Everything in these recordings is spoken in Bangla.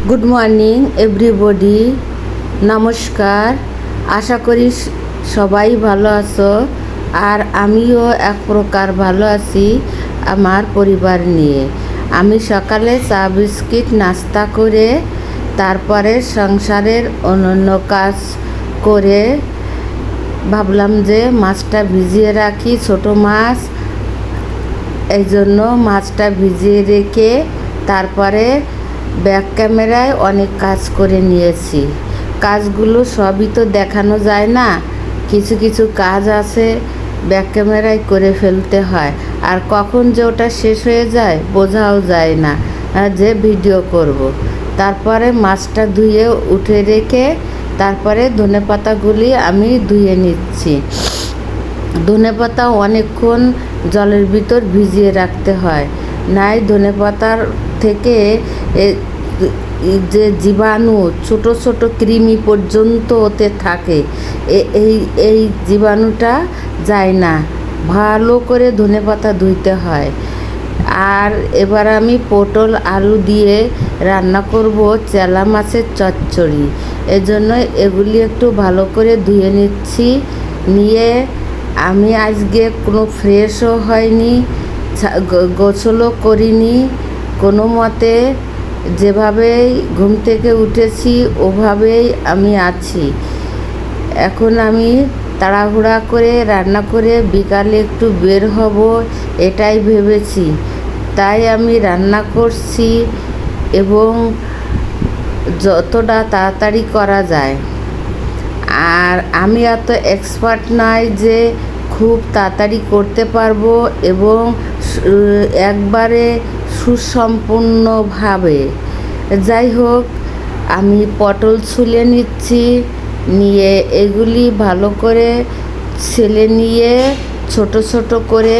গুড মর্নিং এভরিবডি, নমস্কার। আশা করি সবাই ভালো আছো, আর আমিও এক প্রকার ভালো আছি আমার পরিবার নিয়ে। আমি সকালে চা বিস্কিট নাস্তা করে তারপরে সংসারের অন্যান্য কাজ করে ভাবলাম যে মাছটা ভিজিয়ে রাখি, ছোট মাছ। এই জন্য মাছটা ভিজিয়ে রেখে তারপরে ব্যাক ক্যামেরায় অনেক কাজ করে নিয়েছি। কাজগুলো সবই তো দেখানো যায় না, কিছু কিছু কাজ আছে ব্যাক ক্যামেরায় করে ফেলতে হয়, আর কখন যে ওটা শেষ হয়ে যায় বোঝাও যায় না যে ভিডিও করব। তারপরে মাছটা ধুয়ে উঠে রেখে তারপরে ধনেপাতাগুলি আমি ধুয়ে নিচ্ছি। ধনেপাতা অনেকক্ষণ জলের ভিতর ভিজিয়ে রাখতে হয়, নাই ধনেপাতার থেকে যে জীবাণু ছোট ছোট কৃমি পর্যন্ত ওতে থাকে, এই এই জীবাণুটা যায় না। ভালো করে ধনেপাতা ধুইতে হয়। আর এবার আমি পটল আলু দিয়ে রান্না করব চেলা মাছের চচ্চড়ি। এজন্য এগুলি একটু ভালো করে ধুয়ে নিচ্ছি। নিয়ে আমি আজকে কোনো ফ্রেশও হয়নি, গোসলও করিনি, কোনো মতে যেভাবেই ঘুম থেকে উঠেছি ওভাবেই আমি আছি। এখন আমি তাড়াহুড়া করে রান্না করে বিকালে একটু বের হব এটাই ভেবেছি, তাই আমি রান্না করছি এবং যতটা তাড়াতাড়ি করা যায়। আর আমি এত এক্সপার্ট নয় যে খুব তাড়াতাড়ি করতে পারবো এবং একবারে সুসম্পূর্ণভাবে। যাই হোক, আমি পটল ছুলে নিচ্ছি, নিয়ে এগুলি ভালো করে ছেলে নিয়ে ছোট ছোট করে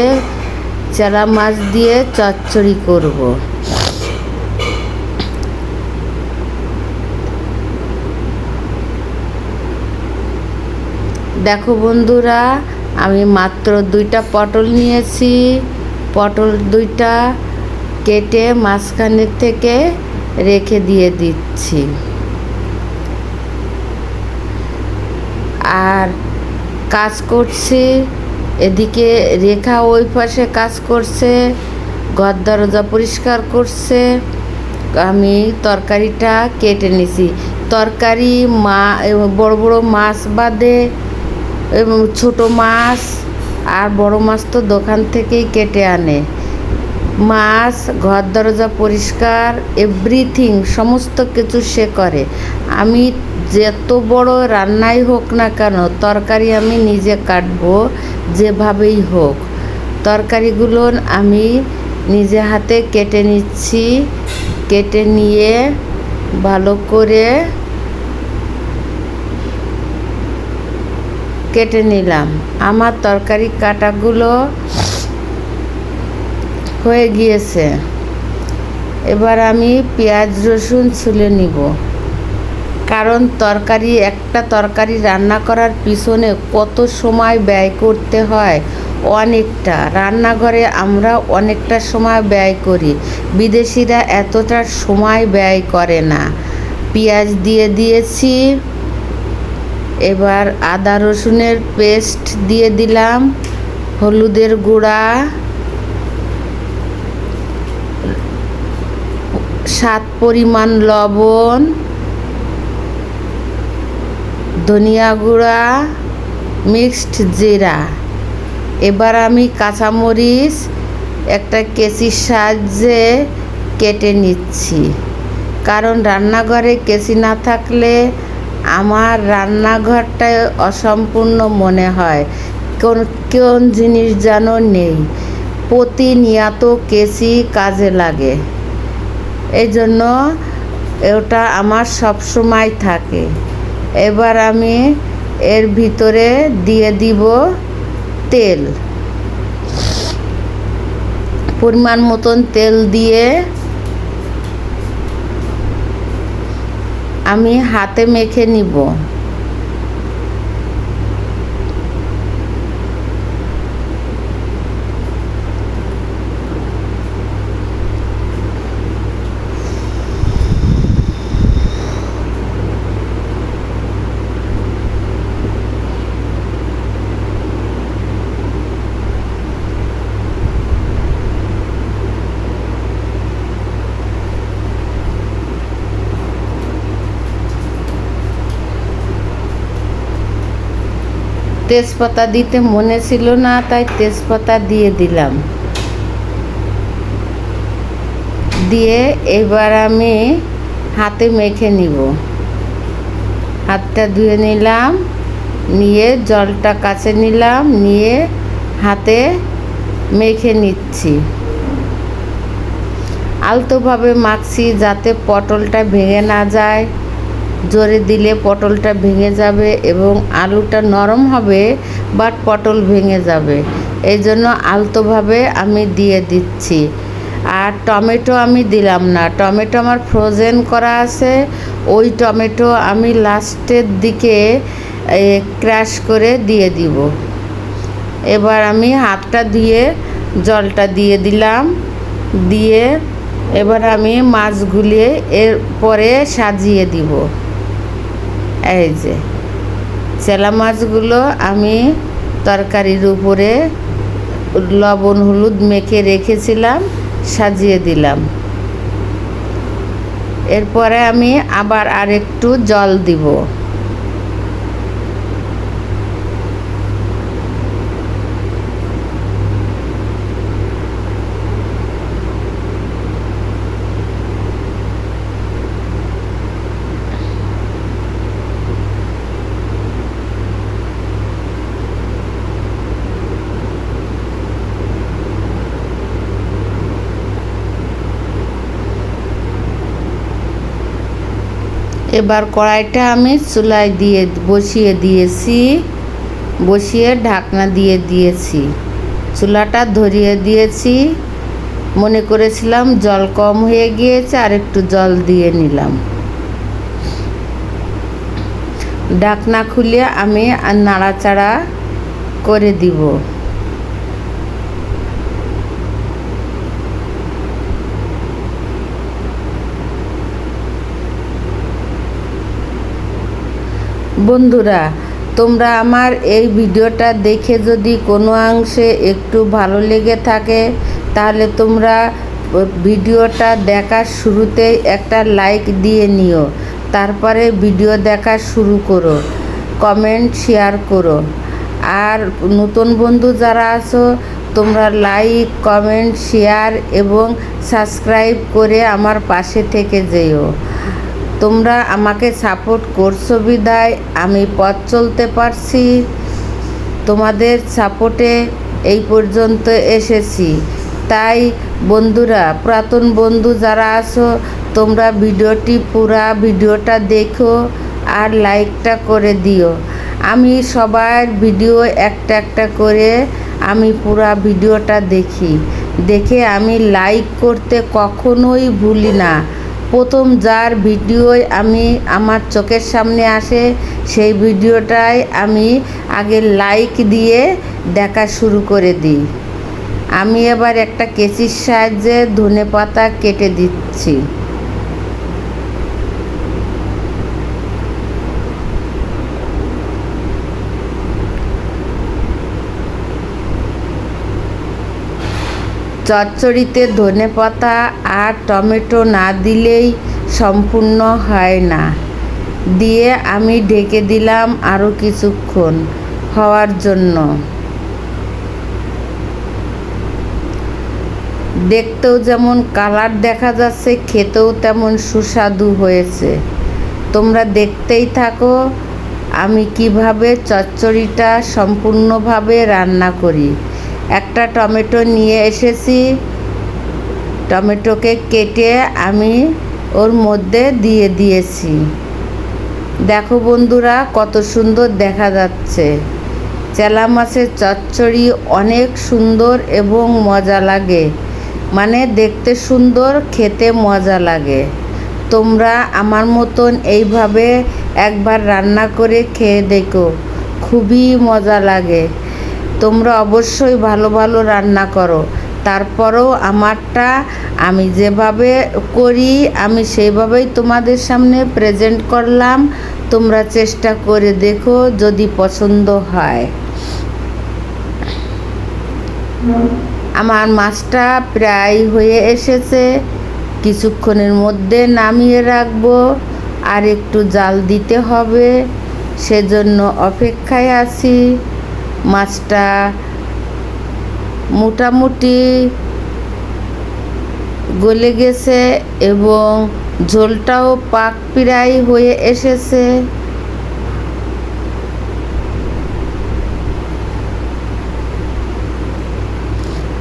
চেলা মাছ দিয়ে চচ্চড়ি করব। দেখো বন্ধুরা, আমি মাত্র 2টা পটল নিয়েছি। পটল 2টা কেটে মাঝখানের থেকে রেখে দিয়ে দিচ্ছি। আর কাজ করছি, এদিকে রেখা ওই পাশে কাজ করছে, ঘর দরজা পরিষ্কার করছে। আমি তরকারিটা কেটে নিছি। তরকারি বড় বড় মাছ বাদে এবং ছোট মাছ আর বড় মাছ তো দোকান থেকেই কেটে আনে। মাছ, ঘর দরজা পরিষ্কার, এভরিথিং সমস্ত কিছু সে করে। আমি যত বড় রান্নাই হোক না কেন তরকারি আমি নিজে কাটবো, যেভাবেই হোক। তরকারিগুলো আমি নিজে হাতে কেটে নিচ্ছি। কেটে নিয়ে ভালো করে কেটে নিলাম। আমার তরকারি কাটাগুলো হয়ে গিয়েছে। এবার আমি পেঁয়াজ রসুন ছুলে নিব, কারণ একটা তরকারি রান্না করার পিছনে কত সময় ব্যয় করতে হয়। অনেকটা, রান্নাঘরে আমরা অনেকটা সময় ব্যয় করি, বিদেশিরা এতটা সময় ব্যয় করে না। পেঁয়াজ দিয়ে দিয়েছি, এবার আদা রসুনের পেস্ট দিয়ে দিলাম, হলুদের গুঁড়া, স্বাদ পরিমাণ লবণ, ধনিয়া গুঁড়া, মিক্সড জিরা। এবার আমি কাঁচামরিচ একটা কেচির সাহায্যে কেটে নিচ্ছি, কারণ রান্নাঘরে কেচি না থাকলে আমার রান্নাঘরটায় অসম্পূর্ণ মনে হয়, কোন জিনিস যেন নেই। প্রতিনিয়ত কেচি কাজে লাগে, এই জন্য ওটা আমার সবসময় থাকে। এবার আমি এর ভিতরে দিয়ে দিব তেল, পরিমাণ মতন তেল দিয়ে আমি হাতে মেখে নিব। তেজপাতা দিতে মনে ছিল না, তাই তেজপাতা দিয়ে দিলাম। দিয়ে এবার আমি হাতে মেখে নিব। হাতটা ধুয়ে নিলাম, নিয়ে জলটা কাছে নিলাম, নিয়ে হাতে মেখে নিচ্ছি। আলতোভাবে মাখছি যাতে পটলটা ভেঙে না যায়। জোরে দিলে পটলটা ভেঙে যাবে এবং আলুটা নরম হবে, বাট পটল ভেঙে যাবে। এই জন্য আলতোভাবে আমি দিয়ে দিচ্ছি। আর টমেটো আমি দিলাম না, টমেটো আমার ফ্রোজেন করা আছে। ওই টমেটো আমি লাস্টের দিকে ক্র্যাশ করে দিয়ে দিব। এবার আমি হাতটা ধুয়ে জলটা দিয়ে দিলাম। দিয়ে এবার আমি মাছগুলি এর পরে সাজিয়ে দিব। এই যে চেলা মাছগুলো আমি তরকারির উপরে লবণ হলুদ মেখে রেখেছিলাম, সাজিয়ে দিলাম। এরপরে আমি আবার আরেকটু জল দিব। এবার কড়াইটা আমি চুলায় দিয়ে বসিয়ে দিয়েছি, বসিয়ে ঢাকনা দিয়ে দিয়েছি। চুলাটা ধরিয়ে দিয়েছি। মনে করেছিলাম জল কম হয়ে গিয়েছে, আর একটু জল দিয়ে নিলাম। ঢাকনা খুলে আমি নাড়াচাড়া করে দিব। বন্ধুরা, তোমরা আমার এই ভিডিওটা দেখে যদি কোনো অংশে একটু ভালো লেগে থাকে, তাহলে তোমরা ভিডিওটা দেখার শুরুতেই একটা লাইক দিয়ে নিও। তারপরে ভিডিও দেখা শুরু করো, কমেন্ট শেয়ার করো। আর নতুন বন্ধু যারা আছো, তোমরা লাইক কমেন্ট শেয়ার এবং সাবস্ক্রাইব করে আমার পাশে থেকে যেও। তোমরা আমাকে সাপোর্ট করছো বিদায় আমি পথ চলতে পারছি। তোমাদের সাপোর্টে এই পর্যন্ত এসেছি। তাই বন্ধুরা, পুরাতন বন্ধু যারা আছো, তোমরা পুরা ভিডিওটা দেখো আর লাইকটা করে দিও। আমি সবার ভিডিও একটা একটা করে আমি পুরা ভিডিওটা দেখে আমি লাইক করতে কখনোই ভুলি না। প্রথম যার ভিডিও আমার চোখের সামনে আসে, সেই ভিডিওটাই আমি আগে লাইক দিয়ে দেখা শুরু করে দিই। আমি এবার একটা কেচির সাহায্যে ধনেপাতা কেটে দিচ্ছি। চচ্চড়িতে ধনেপাতা আর টমেটো না দিলেই সম্পূর্ণ হয় না। দিয়ে আমি ঢেকে দিলাম আরও কিছুক্ষণ হওয়ার জন্য। দেখতেও যেমন কালার দেখা যাচ্ছে, খেতেও তেমন সুস্বাদু হয়েছে। তোমরা দেখতেই থাকো আমি কিভাবে চচ্চড়িটা সম্পূর্ণভাবে রান্না করি। একটা টমেটো নিয়ে এসেছি, টমেটোকে কেটে আমি ওর মধ্যে দিয়ে দিয়েছি। দেখো বন্ধুরা, কত সুন্দর দেখা যাচ্ছে। চেলা মাছের চচ্চড়ি অনেক সুন্দর এবং মজা লাগে, মানে দেখতে সুন্দর, খেতে মজা লাগে। তোমরা আমার মতন এইভাবে একবার রান্না করে খেয়ে দেখো, খুবই মজা লাগে। তোমরা অবশ্যই ভালো ভালো রান্না করো। তারপরেও আমারটা আমি যেভাবে করি আমি সেইভাবেই তোমাদের সামনে প্রেজেন্ট করলাম। তোমরা চেষ্টা করে দেখো, যদি পছন্দ হয়। আমার মাছটা প্রায় হয়ে এসেছে, কিছুক্ষণের মধ্যে নামিয়ে রাখবো। আর একটু জাল দিতে হবে, সেজন্য অপেক্ষায় আছি। মাছটা মোটামুটি গলে গেছে এবং ঝোলটাও পাক প্রায় হয়ে এসেছে।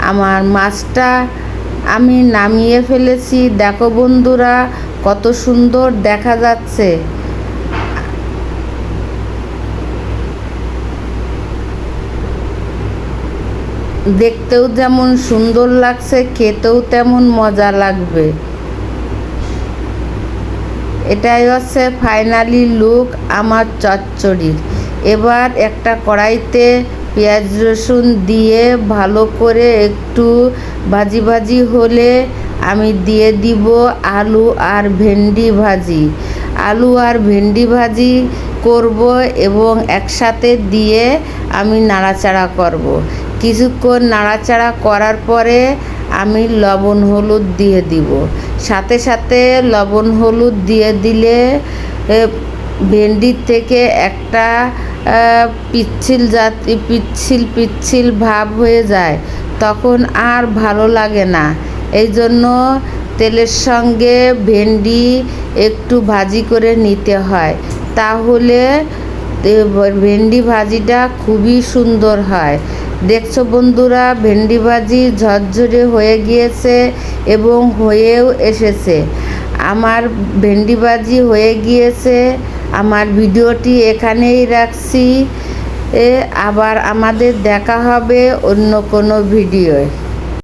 আমার মাছটা আমি নামিয়ে ফেলেছি। দেখো বন্ধুরা, কত সুন্দর দেখা যাচ্ছে। দেখতেও যেমন সুন্দর লাগছে, খেতেও তেমন মজা লাগবে। এটাই হচ্ছে ফাইনালি লুক আমার চচ্চড়ির। এবার একটা কড়াইতে পেঁয়াজ রসুন দিয়ে ভালো করে একটু ভাজি ভাজি হলে আমি দিয়ে দিব আলু আর ভেন্ডি ভাজি। আলু আর ভেন্ডি ভাজি করব এবং একসাথে দিয়ে আমি নাড়াচাড়া করব। কিছুক্ষণ নাড়াচাড়া করার পরে আমি লবণ হলুদ দিয়ে দিব। সাথে সাথে লবণ হলুদ দিয়ে দিলে ভেন্ডির থেকে একটা পিচ্ছিল ভাব হয়ে যায়, তখন আর ভালো লাগে না। এই জন্য তেলের সঙ্গে ভেন্ডি একটু ভাজি করে নিতে হয়, তাহলে ভেন্ডি ভাজিটা খুবই সুন্দর হয়। দেখছো বন্ধুরা, ভেন্ডি ভাজি ঝরঝরে হয়ে গিয়েছে এবং হয়েও এসেছে। আমার ভেন্ডি ভাজি হয়ে গিয়েছে। আমার ভিডিওটি এখানেই রাখছি। আবার আমাদের দেখা হবে অন্য কোনো ভিডিওয়।